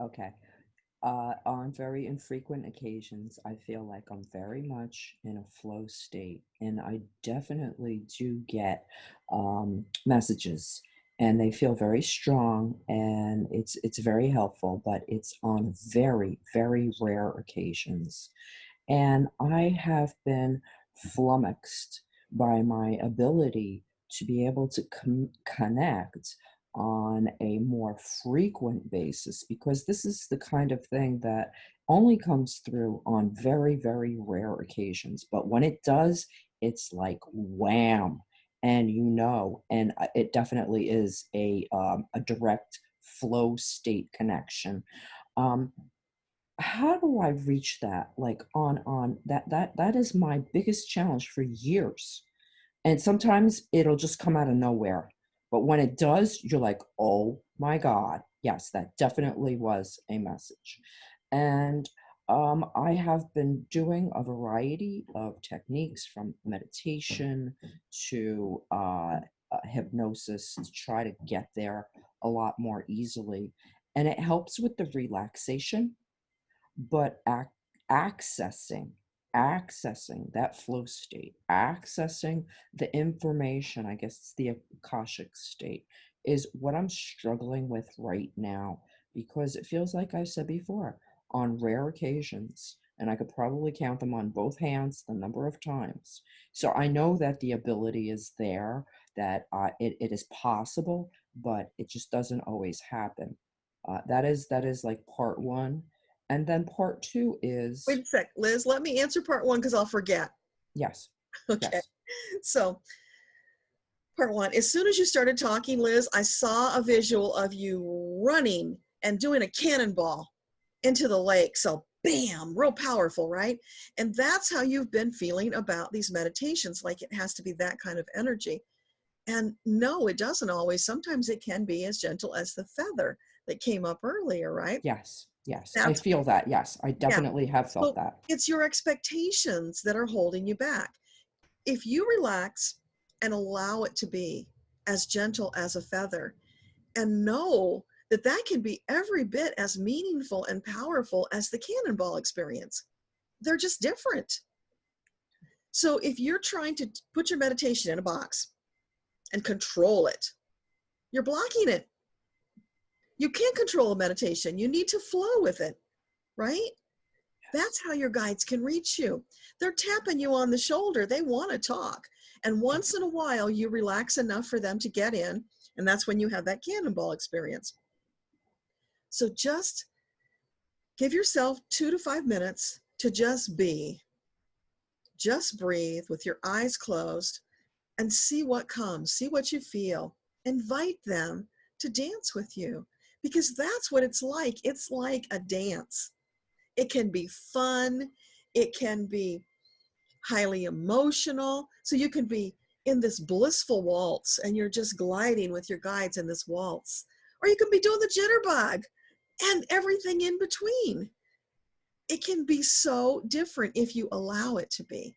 Okay. On very infrequent occasions, I feel like I'm very much in a flow state, and I definitely do get messages, and they feel very strong, and it's very helpful. But it's on very, very rare occasions, and I have been flummoxed by my ability to be able to connect on a more frequent basis because this is the kind of thing that only comes through on very, very rare occasions. But when it does, it's like wham. And it definitely is a direct flow state connection. Um, how do I reach that? Like on that is my biggest challenge for years. And sometimes it'll just come out of nowhere. But when it does, you're like, "Oh my God. Yes, that definitely was a message." And I have been doing a variety of techniques from meditation to hypnosis to try to get there a lot more easily. And it helps with the relaxation but accessing that flow state, accessing the information, I guess it's the Akashic state, is what I'm struggling with right now because it feels like I said before, on rare occasions, and I could probably count them on both hands the number of times. So I know that the ability is there, that it is possible, but it just doesn't always happen. That is like part one, and then part 2 Wait is a sec, Liz, let me answer part one because I'll forget. yes, Okay. yes, So, part one, as soon as you started talking, Liz, I saw a visual of you running and doing a cannonball into the lake. So, bam, real powerful, right? And that's how you've been feeling about these meditations, like it has to be that kind of energy. And no, it doesn't always. Sometimes it can be as gentle as the feather that came up earlier, right? yes, yes. I That's, feel that. Yes, I yeah. definitely have felt So that. it's your expectations that are holding you back. If you relax and allow it to be as gentle as a feather and know that that can be every bit as meaningful and powerful as the cannonball experience, they're just different. So if you're trying to put your meditation in a box and control it, you're blocking it. You can't control a meditation. You need to flow with it, right? Yes. That's how your guides can reach you. They're tapping you on the shoulder. They want to talk. And once in a while, you relax enough for them to get in. And that's when you have that cannonball experience. So just give yourself 2 to 5 minutes to just be. Just breathe with your eyes closed and see what comes. See what you feel. Invite them to dance with you because that's what it's like. It's like a dance. It can be fun. It can be highly emotional. So you can be in this blissful waltz and you're just gliding with your guides in this waltz. Or you can be doing the jitterbug and everything in between. It can be so different if you allow it to be.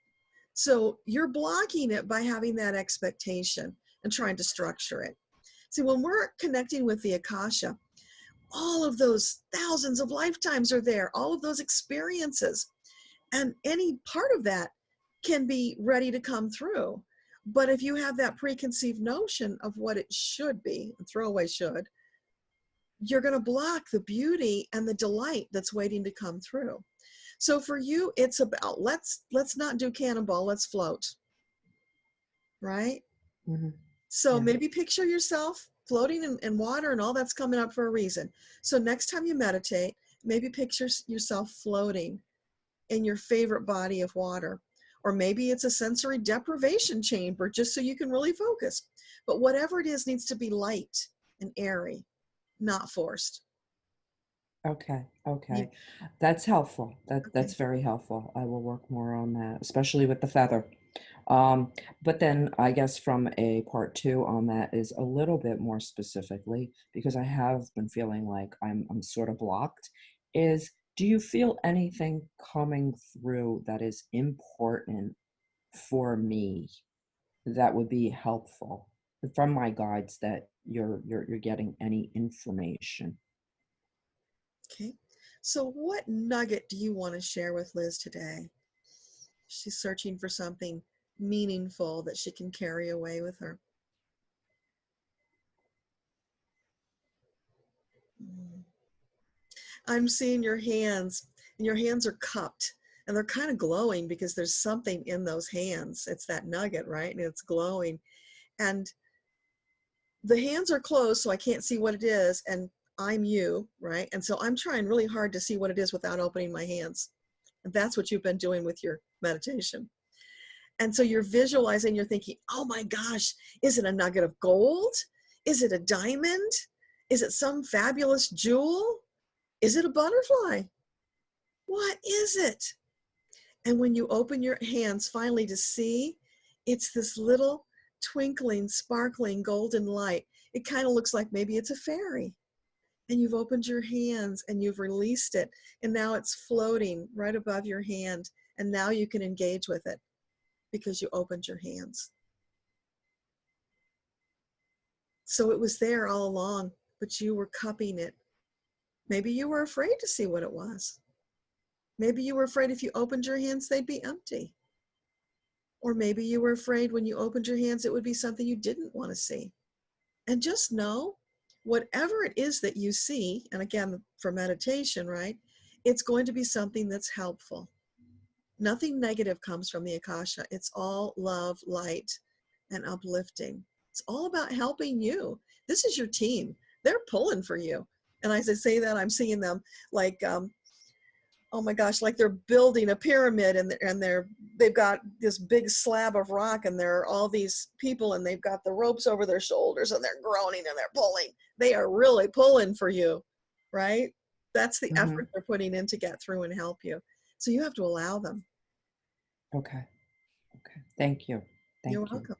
So you're blocking it by having that expectation and trying to structure it. See, when we're connecting with the Akasha, all of those thousands of lifetimes are there, all of those experiences. And any part of that can be ready to come through. But if you have that preconceived notion of what it should be, and throw away should, you're going to block the beauty and the delight that's waiting to come through. So for you, it's about let's not do cannonball, let's float, right? Hmm. So Yeah. maybe picture yourself floating in water and all that's coming up for a reason. So next time you meditate, maybe picture yourself floating in your favorite body of water. Or maybe it's a sensory deprivation chamber just so you can really focus. But whatever it is needs to be light and airy, not forced. Okay. You, Okay. That's helpful. That's okay. very helpful. I will work more on that, especially with the feather. Um, but then I guess from a part 2 on that is a little bit more specifically, because I have been feeling like I'm sort of blocked, is do you feel anything coming through that is important for me that would be helpful from my guides that you're getting any information? So what nugget do you want to share with Liz today? She's searching for something meaningful that she can carry away with her. Mm. I'm seeing your hands, and your hands are cupped, and they're kind of glowing because there's something in those hands. It's that nugget, right? And it's glowing. And the hands are closed, so I can't see what it is. And I'm you, right? And so I'm trying really hard to see what it is without opening my hands. And that's what you've been doing with your meditation. And so you're visualizing, you're thinking, oh my gosh, is it a nugget of gold? Is it a diamond? Is it some fabulous jewel? Is it a butterfly? What is it? And when you open your hands finally to see, it's this little twinkling, sparkling golden light. It kind of looks like maybe it's a fairy. And you've opened your hands and you've released it. And now it's floating right above your hand. And now you can engage with it because you opened your hands. So it was there all along, but you were cupping it. Maybe you were afraid to see what it was. Maybe you were afraid if you opened your hands, they'd be empty. Or maybe you were afraid when you opened your hands, it would be something you didn't want to see. And just know, whatever it is that you see, and again, for meditation, right, it's going to be something that's helpful. Nothing negative comes from the Akasha. It's all love, light, and uplifting. It's all about helping you. This is your team. They're pulling for you. And as I say that, I'm seeing them like, oh my gosh, like they're building a pyramid, and they've got this big slab of rock, and there are all these people, and they've got the ropes over their shoulders, and they're groaning and they're pulling. They are really pulling for you, right? That's the Mm-hmm. effort they're putting in to get through and help you. So you have to allow them. Okay. Okay. Thank you. You're Thank you. welcome.